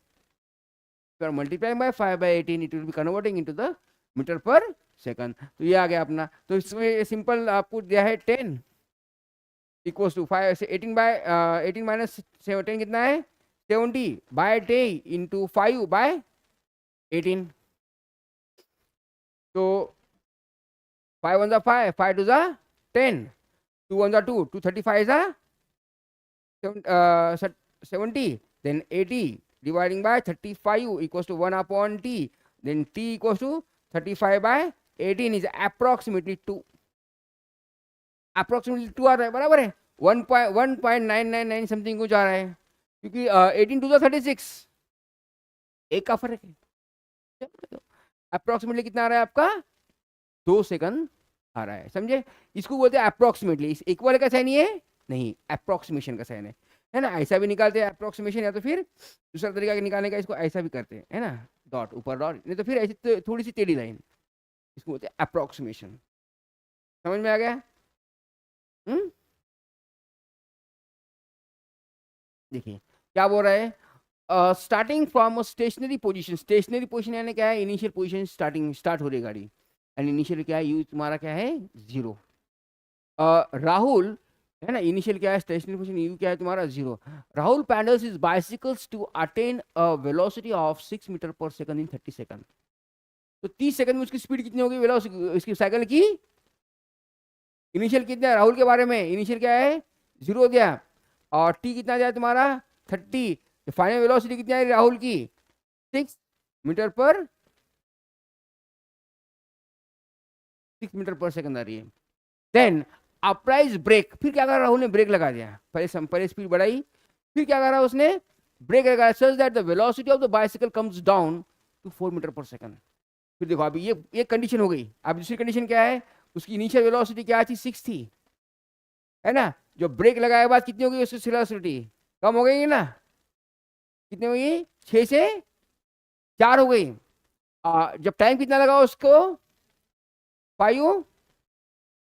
Multiplying by 5/18 it will be converting into the metre per second, तो ये आ गया अपना। तो इसमें सिंपल आपको दिया है 10 इक्वल्स टू 5 18 बाय 18 माइनस 10 कितना है 70/10 इंटू 5/18, तो 5 1 5 5 2 10 2 1 2 2 35 70, then 80 dividing by 35 equals to 1 upon t, then t equals to 35/18 is approximately 2, approximately 2 आ रहा है, बराबर है, 1.999 समथिंग कुछ आ रहा है, क्योंकि 18 टू 36 एक का फर्क है, अप्रोक्सीमेटली कितना आ रहा है आपका 2 सेकंड आ रहा है, समझे, इसको बोलते हैं अप्रोक्सीमेटली, इस इक्वल का साइन ये नहीं, अप्रोक्सीमेशन का साइन है ना, ऐसा भी निकालते हैं अप्रोक्सीमेशन, या तो फिर दूसरा तरीका निकालने का इसको ऐसा भी करते हैं, है ना, डॉट ऊपर डॉट, नहीं तो फिर ऐसी तो थोड़ी सी टेढ़ी लाइन, इसको बोलते हैं अप्रोक्सीमेशन, समझ में आ गया। देखिए क्या बोल रहा है, starting from stationary position, stationary position यानी क्या है, इनिशियल पोजीशन स्टार्ट हो रही है गाड़ी, एंड इनिशियल क्या है यू तुम्हारा क्या है 0, राहुल है ना, इनिशियल क्या है स्टेशनरी पोजीशन, यू क्या है तुम्हारा 0, Rahul pedals his bicycles to attain a velocity of 6 metre per second in 30 second, तो 30 सेकंड में उसकी स्पीड कितनी होगी, वेलोसिटी इसकी साइकिल की, इनिशियल कितना है राहुल के बारे में, इनिशियल क्या है 0 दिया, और टी कितना दिया तुम्हारा 30, फाइनल वेलोसिटी कितनी आई राहुल की 6 मीटर पर 6 मीटर पर सेकंड आ रही है, देन अप्राइज ब्रेक, फिर क्या करा राहुल ने ब्रेक लगा दिया, पहले स्पीड बढ़ाई, फिर क्या करा उसने ब्रेक लगाया, such that the velocity of the bicycle comes down to 4 metre per second, फिर देखो अभी ये कंडीशन हो गई, अब दूसरी कंडीशन क्या है, उसकी इनिशियल वेलोसिटी क्या थी 6 थी, है ना, जो ब्रेक लगाए बाद कितनी हो गई उसकी वेलोसिटी कम हो गई ना, कितनी हो गई 6 से 4 हो गई, जब टाइम कितना लगा उसको 5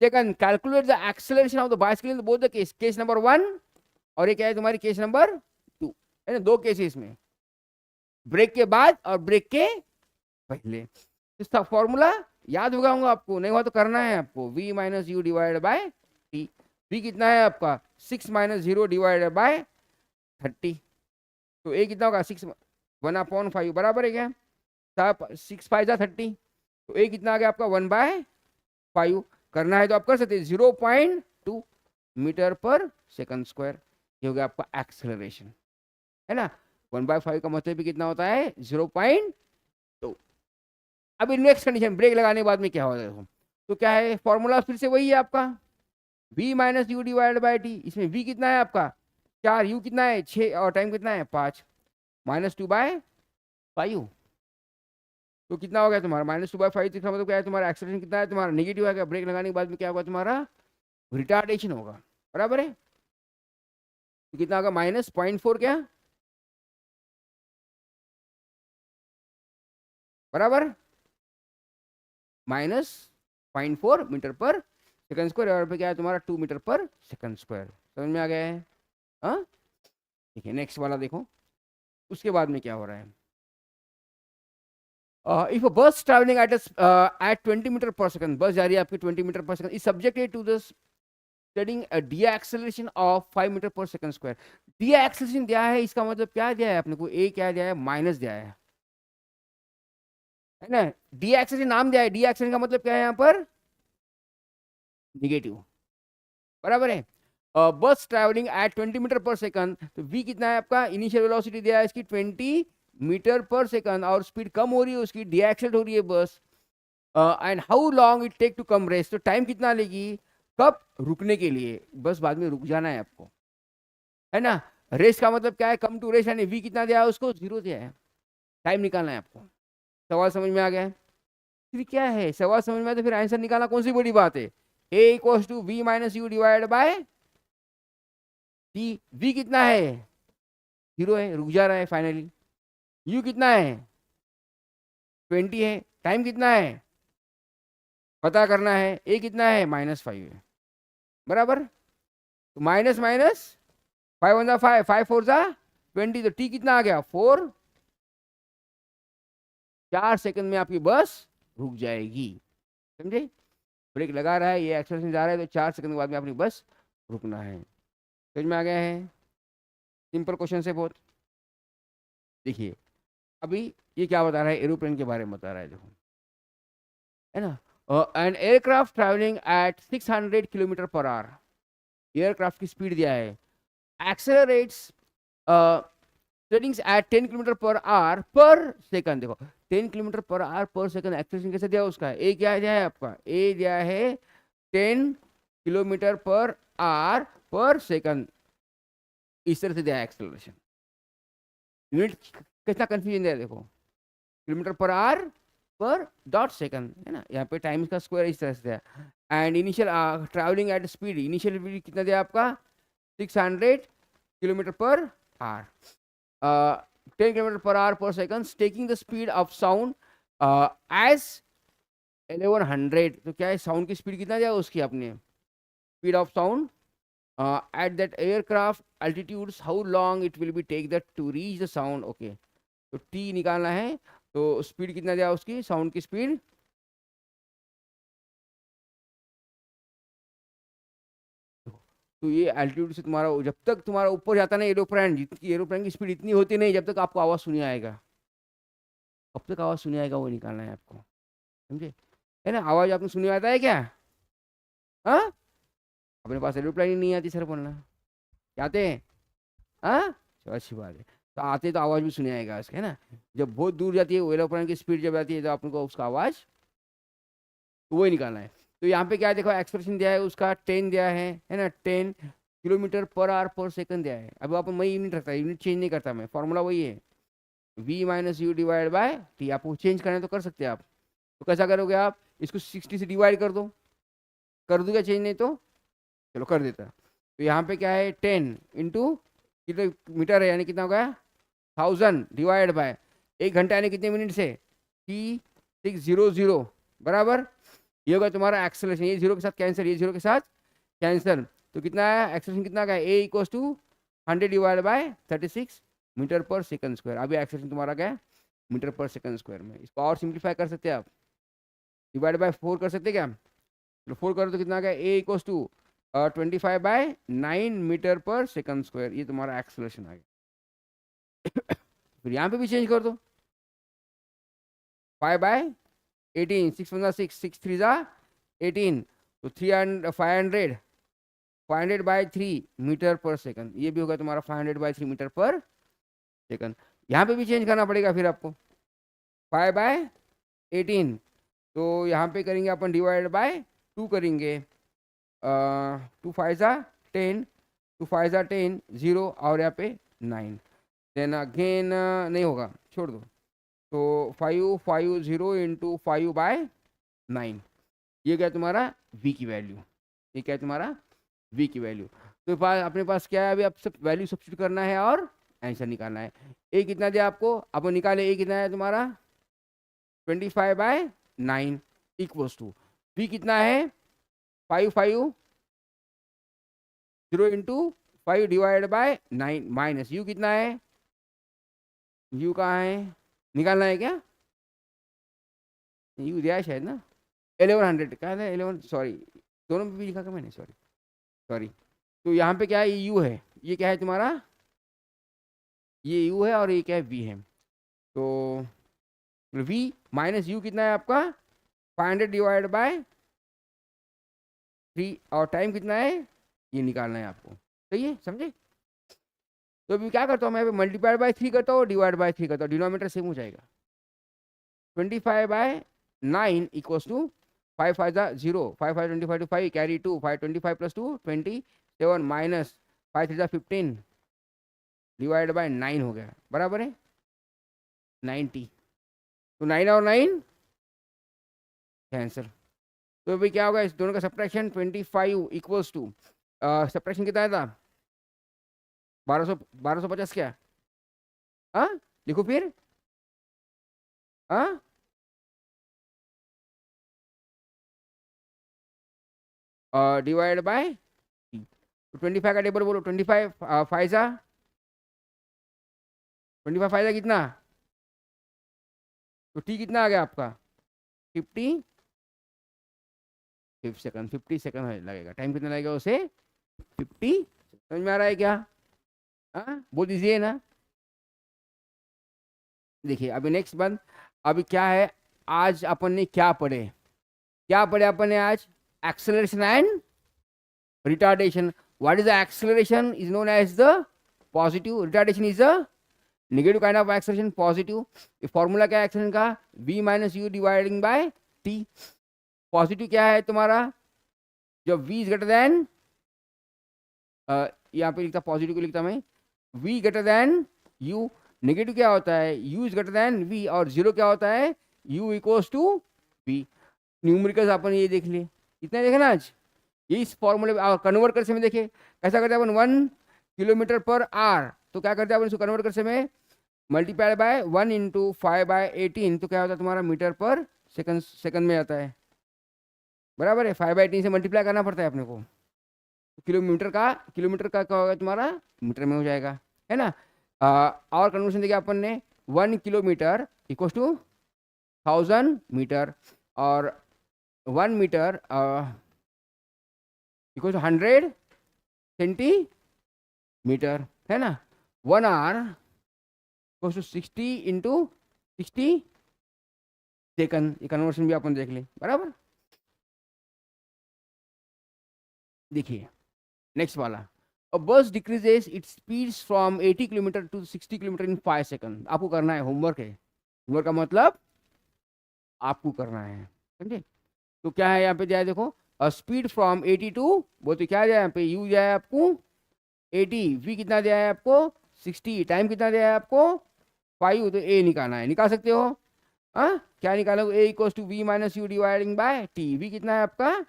second, calculate the acceleration of the bicycle in both the case number 1 और ये क्या है तुम्हारी केस नंबर 2, है ना, 2 केसेस में, ब्रेक के बाद और ब्रेक के पहले, इसका फॉर्मूला याद होगा आपको, नहीं हुआ तो करना है आपको, v minus you divide by T, v कितना है आपका 6 माइनस 0 डिवाइडेड बाय 30, तो a कितना होगा 6 1/5 बराबर है क्या, 6 5 30, तो a कितना आ गया आपका 1/5, करना है तो आप कर सकते हैं 0.2 मीटर पर सेकंड स्क्वायर, ये हो गया आपका एक्सेलरेशन, है ना, 1/5 का मतलब भी कितना होता है 0.2। अभी नेक्स्ट कंडीशन ब्रेक लगाने के बाद में क्या होगा देखो, तो क्या है फॉर्मूला फिर से वही है आपका v minus you divide by T, इसमें v कितना है आपका 4, u कितना है 6 और टाइम कितना है 5, -2/5, तो कितना हो गया तुम्हारा -2/5, इसका मतलब क्या है तुम्हारा एक्सेलरेशन कितना है तुम्हारा नेगेटिव आएगा, ब्रेक लगाने के बाद में क्या होगा तुम्हारा रिटार्डेशन होगा, बराबर है, तो कितना होगा -0.4 क्या बराबर -0.4 मीटर पर सेकंड स्क्वायर, और पे क्या है तुम्हारा 2 मीटर पर सेकंड स्क्वायर, समझ में आ गया है, हाँ ठीक है। नेक्स्ट वाला देखो, उसके बाद में क्या हो रहा है, if a bus traveling at 20 metre per second, bus जा रही है आपकी 20 metre per second, is subjected to the studying a deceleration of 5 metre per second square, deceleration दिया है, इसका मतलब क्या दिया है अपने को, a क्या दिया है माइनस दिया है ना, deceleration नाम दिया है, deceleration का मतलब क्या है यहाँ पर नेगेटिव, बराबर है, बस travelling eight 20 metre per second, तो v कितना है आपका, इनिशियल वेलोसिटी दिया है इसकी 20 मीटर पर सेकंड, और स्पीड कम हो रही है उसकी, डीएक्सेलरेट हो रही है bus, and how long it take to come rest, तो टाइम कितना लेगी कब रुकने के लिए, बस बाद में रुक जाना है आपको, है ना। रेस्ट का मतलब क्या है, कम टू रेस्ट, यानी वी कितना दिया है उसको 0 दिया है, टाइम निकालना है आपको। सवाल समझ में आ गया है? फिर क्या है, सवाल समझ में आया तो फिर आंसर निकालना कौन सी बड़ी बात है। A equals to V minus you divide by T. V कितना है 0 है, रुक जा रहा है फाइनली। यू कितना है 20 है, टाइम कितना है पता करना है। ए कितना है -5 है, बराबर। तो माइनस माइनस 5 वन जा 5, 5 4 जा 20, तो टी कितना आ गया 4। 4 सेकंड में आपकी बस रुक जाएगी, समझे। ब्रेक लगा रहा है, ये एक्सेलरेशन जा रहा है, तो 4 सेकंड के बाद में अपनी बस रुकना है। समझ में आ गया है, सिंपल क्वेश्चन से बहुत। देखिए अभी ये क्या बता रहा है, एरोप्लेन के बारे में बता रहा है, देखो, है ना। An aircraft travelling at 600 kilometre per hour, aircraft की स्पीड दिया है, accelerates settings at 10 kilometre per hour per second. देखो 10 kilometre per hour per second acceleration कैसे दिया उसका, ए क्या दिया है आपका, ए दिया है 10 kilometre per hour per second, इस तरह से दिया है एक्सेलरेशन। यूनिट कितना कंफ्यूजन दिया है, देखो किलोमीटर पर आवर पर डॉट सेकंड, है ना, यहाँ पे टाइम्स का स्क्वायर इस तरह से दिया। And initial travelling at speed, initial speed कितना दिया आपका 600 kilometre per hour, 10 kilometre per hour per second, taking the speed of sound as 1100। तो क्या है, साउंड की स्पीड कितना दिया उसकी आपने, speed of sound at that aircraft altitudes, how long it will be take that to reach the sound। Okay तो t निकालना है, तो स्पीड कितना दिया उसकी, साउंड की स्पीड, तो ये एल्टीट्यूड से तुम्हारा जब तक तुम्हारा ऊपर जाता ना एरोप्लेन, जितनी एरोप्लेन की स्पीड इतनी होती नहीं, जब तक आपको आवाज़ सुनी आएगा, कब तक आवाज़ सुनी आएगा वो निकालना है आपको, समझे, है ना। आवाज़ आपने सुनी आता है क्या, हाँ, अपने पास एरोप्लेन ही नहीं आती सर बोलना, क्या आते हैं, हाँ, चलो अच्छी बात है। तो आते तो आवाज़ भी सुने आएगा उसका, है ना। जब बहुत दूर जाती है एरोप्लेन की स्पीड जब जाती है, तो आपको उसका आवाज़ तो वही निकालना है। तो यहाँ पे क्या देखो एक्सप्रेशन दिया है उसका 10 दिया है ना, 10 kilometre per hour per second दिया है। अब अपन वही यूनिट रखता है, यूनिट चेंज नहीं करता मैं, फॉर्मूला वही है v minus you divide by T. आपको चेंज करना है तो कर सकते हैं आप, तो कैसा करोगे आप, इसको 60 से डिवाइड कर दो, कर दूंगा चेंज, नहीं तो चलो कर देता। तो यहाँ पे क्या है 10 इंटू किलोमीटर है, यानी कितना हो गया 1000 डिवाइड बाय 1 घंटा यानी कितने मिनट से t600, बराबर। ये होगा तुम्हारा एक्सेलरेशन, ये 0 के साथ कैंसिल, ये 0 के साथ कैंसिल, तो कितना है एक्सेलरेशन कितना का, A equals to 100 divide by 36 metre per second square. अभी एक्सेलरेशन तुम्हारा क्या है मीटर पर सेकंड स्क्वायर में। इसको और सिंप्लीफाई कर सकते हैं आप, डिवाइड बाय 4 कर सकते हैं क्या, तो 4 करो तो कितना गया, ए equals to 25/9 metre per second square. ये तुम्हारा एक्सेलरेशन आ गया। फिर यहाँ पे भी चेंज कर दो, 5/18, 6 1 6, 6 3 18, तो 500/3 मीटर पर सेकंड, ये भी होगा तुम्हारा 500/3 मीटर पर सेकंड। यहाँ पे भी चेंज करना पड़ेगा फिर आपको, 5/18, तो यहाँ पे करेंगे अपन डिवाइड बाय 2 करेंगे, 2 5 10, 2 5 10 0, और यहाँ पे 9, देन अगेन नहीं होगा, छोड़ दो। तो 5 5 0 इंटू 5/9, ये क्या तुम्हारा v की वैल्यू, ये क्या तुम्हारा v की वैल्यू। तो अपने पास क्या है, अभी अब सब वैल्यू सब्स्टिट्यूट करना है और आंसर निकालना है। ए कितना दिया आपको, अब निकाले, ए कितना है तुम्हारा 25/9 इक्वल्स टू v कितना है 5 5 0 into 5 divide by 9 minus you कितना है, यू कहाँ है, निकालना है क्या, यू दिया है शायद ना, 1100 कहा था 11, सॉरी दोनों में भी लिखा था मैंने, सॉरी सॉरी। तो यहाँ पे क्या है, ये यू है, ये क्या है तुम्हारा, ये यू है और ये क्या है वी है। तो वी माइनस यू कितना है आपका 500 डिवाइड बाय 3, और टाइम कितना है ये निकालना है आपको, सही है, समझे। तो अभी क्या करता हूँ मैं, मल्टीप्लाई बाय 3 करता हूँ, डिवाइड बाय 3 करता हूँ, डिनोमीटर सेम हो जाएगा, 25/3 9 equals to 5 5 the 0, 5 5 25 to 5 carry 2, 5 25 plus 2 27 minus 5 3 15 divide by 9 हो गया, बराबर है 90। तो 9 और 9 कैंसिल। तो भाई क्या होगा इस दोनों का सब्ट्रैक्शन 25 इक्वल्स टू सब्ट्रैक्शन कितना था 1250 क्या, हाँ लिखो फिर, हाँ डिवाइड बाय तो 25 का टेबल बोलो, 25 फाइजा 25 फाइजा कितना, तो टी कितना आ गया आपका 50 सेकंड, 50 सेकंड लगेगा, टाइम कितना लगेगा उसे 50। समझ में आ रहा है क्या, हाँ बहुत ईजी है ना। देखिए अभी नेक्स्ट बंद, अभी क्या है, आज अपन ने क्या पढ़े, क्या पढ़े अपन ने आज, acceleration and retardation. What is the acceleration is known as the positive, retardation is the negative kind of acceleration, positive. ये फॉर्मूला क्या है एक्सेलरेशन का, v minus u dividing by t. Positive क्या है तुम्हारा, जब v इज ग्रेटर देन, यहाँ पे लिखता पॉजिटिव को लिखता मैं v greater than u। Negative क्या होता है, u is greater than v, और जीरो क्या होता है u equals to v। Numericals अपन ये देख लिए, इतना देखे ना आज, ये इस फॉर्मूले कन्वर्ट कर समय देखे कैसा करते हैं अपन 1 किलोमीटर पर आवर, तो क्या करते हैं अपन इसको कन्वर्ट कर समय मल्टीप्लाइड बाय 1 इंटू 5/18, तो क्या होता है तुम्हारा मीटर पर सेकंड, सेकंड में आता है, बराबर है 5/18 से मल्टीप्लाई करना पड़ता है अपने को, किलोमीटर का क्या होगा तुम्हारा मीटर में हो जाएगा, है ना। और कन्वर्शन देखिए अपन ने 1 किलोमीटर इक्वल टू 1000 मीटर, और 1 मीटर इक्वल टू 100 सेंटीमीटर, है ना। 1 hour equal to 60 into 60 second, ये कन्वर्शन भी अपन देख ले, बराबर। देखिए नेक्स्ट वाला, a bus decreases its speeds from 80 kilometre to 60 kilometre in 5 second. आपको करना है, होमवर्क है, होमवर्क का मतलब आपको करना है, समझे। तो क्या है यहाँ पे जाए देखो, स्पीड फ्रॉम 80 टू, वो तो क्या जाए यहाँ पे u जाए आपको 80, v कितना दिया है आपको 60, टाइम कितना दिया है आपको 5, तो a निकालना है, निकाल सकते हो, हाँ क्या निकालोगे, a equals to v minus u dividing by t, v कितना है आपका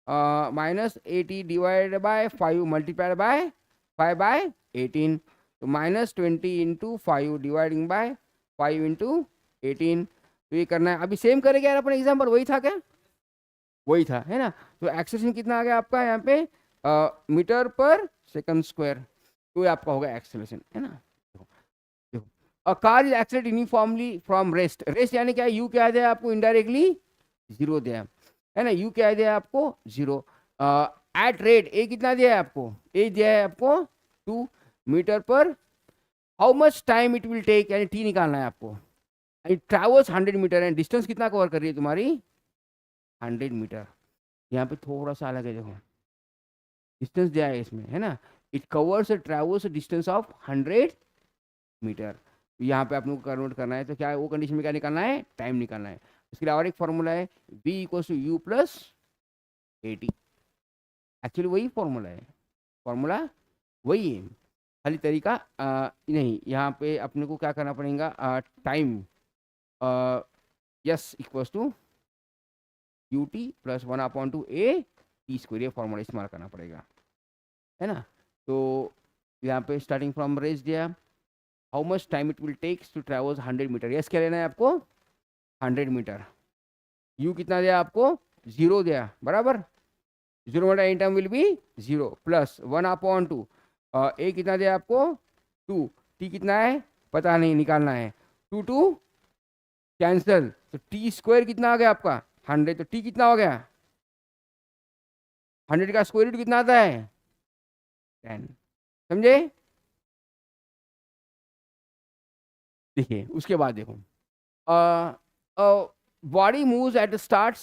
minus 80 divide by 5 multiplied by 5/18, तो minus 20 into 5 dividing by 5 into 18, तो ये करना है। अभी सेम करेंगे यार, अपना एग्जाम्पल वही था क्या, वही था, है ना। तो एक्सेलरेशन कितना आ गया आपका यहाँ पे मीटर पर सेकंड स्क्वायर, तो ये आपका होगा एक्सेलरेशन, है ना। देखो a car is accelerate uniformly from rest, rest यानी क्या, यू क्या दिया आपको इनडायरेक्टली 0 दिया है ना, यू क्या दिया है आपको 0। एट रेट ए कितना दिया है आपको, ए दिया है आपको 2 metre per, how much time it will take, यानी टी निकालना है आपको, it travels 100 metre, and distance कितना कवर कर रही है तुम्हारी 100 मीटर। यहाँ पे थोड़ा सा अलग है, देखो डिस्टेंस दिया है इसमें, है ना, it covers travels distance of 100 metre. यहाँ पे आप लोग को कन्वर्ट करना है, तो क्या है वो कंडीशन में क्या निकालना है, टाइम निकालना है। उसके लिए और एक फॉर्मूला है v equals to u plus 80, actually वही फॉर्मूला है, फॉर्मूला वही है, खाली तरीका नहीं, यहाँ पे अपने को क्या करना पड़ेगा, time s equals to u t plus 1/2 a t square, ये फॉर्मूला इस्तेमाल करना पड़ेगा, है ना। तो यहाँ पे स्टार्टिंग फ्रॉम रेस दिया, how much time it will takes to travels 100 metre, s क्या लेना है आपको 100 मीटर, u कितना दिया आपको 0 दिया, बराबर 0 मल्टा any time will be 0 plus 1/2, a कितना दिया आपको 2, t कितना है पता नहीं, निकालना है 2 2 कैंसिल, तो t स्क्वायर कितना आ गया आपका 100, तो t कितना हो गया 100 का स्क्वायर रूट कितना आता है 10, समझे। देखिए उसके बाद देखो body moves at the starts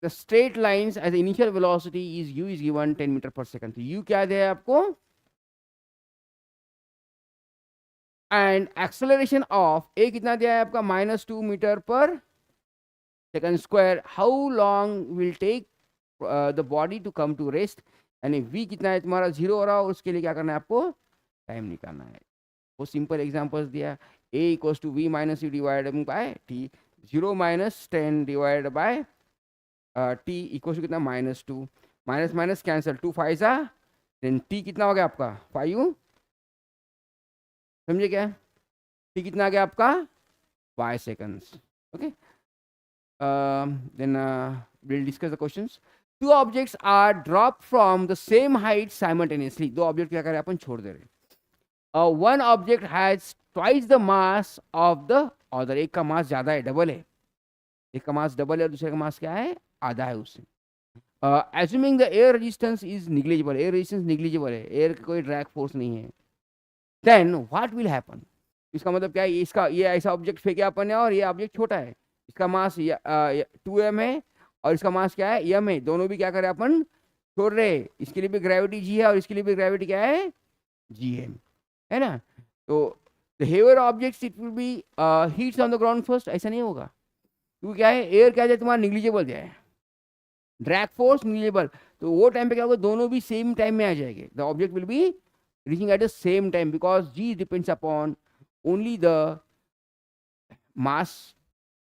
the straight lines as the initial velocity is u is given 10 metre per second, तो u क्या है आपको, एंड एक्सेलरेशन ऑफ a कितना दिया है आपका -2 metre per second square, how long will take the body to come to rest, यानी v कितना है तुम्हारा 0 हो रहा हो, उसके लिए क्या करना है आपको, टाइम निकालना है। वो सिंपल एग्जांपल्स दिया, a equals to v minus you divided by t, 0 minus 10 divided by t equals to कितना -2, माइनस माइनस कैंसिल, 2 5 सा, देन t कितना हो गया आपका 5, समझे क्या, t कितना आ गया आपका 5 seconds, okay. Then we'll discuss the questions. Two objects are dropped from the same height simultaneously. दो ऑब्जेक्ट क्या करें अपन छोड़ दे रहे, one object has twice the mass of the other. एक का मास ज्यादा है, डबल है, एक का मास डबल है और दूसरे का मास क्या है, आधा है उससे. Assuming the air resistance is negligible, air resistance negligible है, एयर का कोई ड्रैग फोर्स नहीं है, then what will happen? इसका मतलब क्या है, इसका ये ऐसा ऑब्जेक्ट फेंके अपन ने और ये ऑब्जेक्ट छोटा है, इसका मास 2m है और इसका मास क्या है m है, दोनों भी क्या करें अपन छोड़ रहे, इसके लिए भी ग्रेविटी g है और इसके लिए भी ग्रेविटी क्या है gm है ना. तो the heavier objects it will be heats on the ground first, ऐसा नहीं होगा क्योंकि क्या है एयर क्या है तुम्हारा निग्लिजिबल है, ड्रैग फोर्स निग्लिजिबल, तो वो टाइम पे क्या होगा दोनों भी सेम टाइम में आ जाएंगे, the object will be reaching at the same time because g depends upon only the mass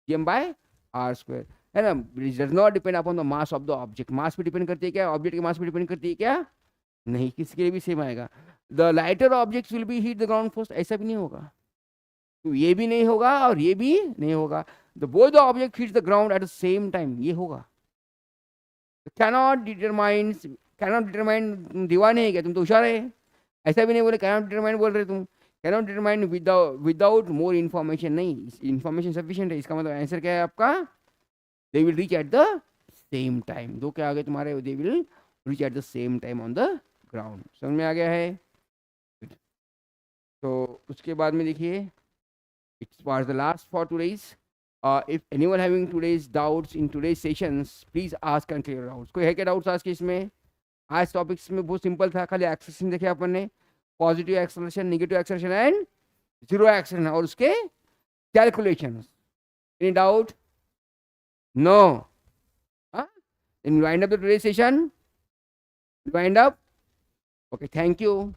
m by r square है ना, it does not depend upon the mass of the object. Mass पे depend करती है क्या, object के मास पे depend करती है क्या, नहीं, किसी के लिए भी सेम आएगा. The lighter objects will be hit the ground first, ऐसा भी नहीं होगा, तो ये भी नहीं होगा और ये भी नहीं होगा, the both the object hit the ground eight the same time, ये होगा. कैनॉट डिटरमाइन दीवाने है क्या, तुम तो होशियार है, ऐसा भी नहीं बोले कैनॉट डिटरमाइन बोल रहे तुम, cannot determine without more information, नहीं इन्फॉर्मेशन सफिशिएंट है, इसका मतलब आंसर क्या है आपका, they will reach at the same time, दो क्या आ गए तुम्हारे, they will reach at the same time on the ground, समझ में आ गया है. तो उसके बाद में देखिए it's was the last for today's. If anyone having today's doubts in today's sessions, please ask and clear doubts. कोई है क्या डाउट्स आज के इसमें, आज टॉपिक्स में बहुत सिंपल था, खाली एक्सेलेरेशन देखे अपन ने, positive acceleration, negative acceleration and zero acceleration और उसके calculations. Any doubt, no, then wind up the today's session, wind up, okay, thank you.